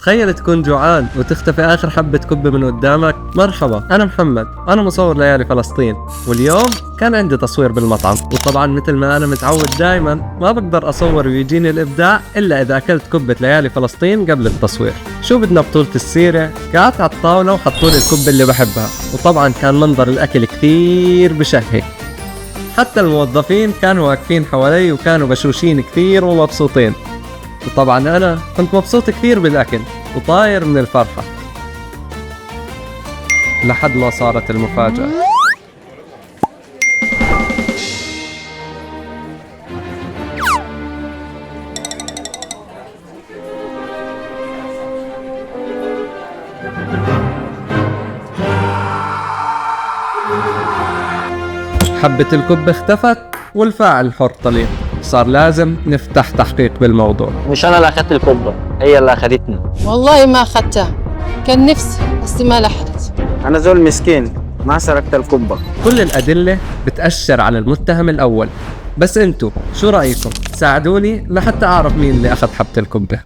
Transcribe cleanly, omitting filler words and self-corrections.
تخيل تكون جوعان وتختفي آخر حبة كبة من قدامك. مرحبا، أنا محمد، أنا مصور ليالي فلسطين، واليوم كان عندي تصوير بالمطعم. وطبعا مثل ما أنا متعود دايما ما بقدر أصور ويجيني الإبداع إلا إذا أكلت كبة ليالي فلسطين قبل التصوير. شو بدنا بطولة السيرة؟ قعدت على الطاولة وحطولي الكبة اللي بحبها، وطبعا كان منظر الأكل كثير بشهي. حتى الموظفين كانوا واقفين حوالي وكانوا بشوشين كثير ومبسوطين، وطبعا أنا كنت مبسوط كثير بالأكل وطاير من الفرحة لحد ما صارت المفاجأة. حبة الكبة اختفت والفاعل حر طليق. صار لازم نفتح تحقيق بالموضوع. مش انا اللي اخدت الكبه، هي اللي اخدتني. والله ما أخدتها، كان نفسي بس ما لحقت. أنا زول مسكين ما سرقت الكبة. كل الأدلة بتأشر على المتهم الأول، بس انتو شو رأيكم؟ ساعدوني لحتى أعرف مين اللي أخذ حبة الكبة.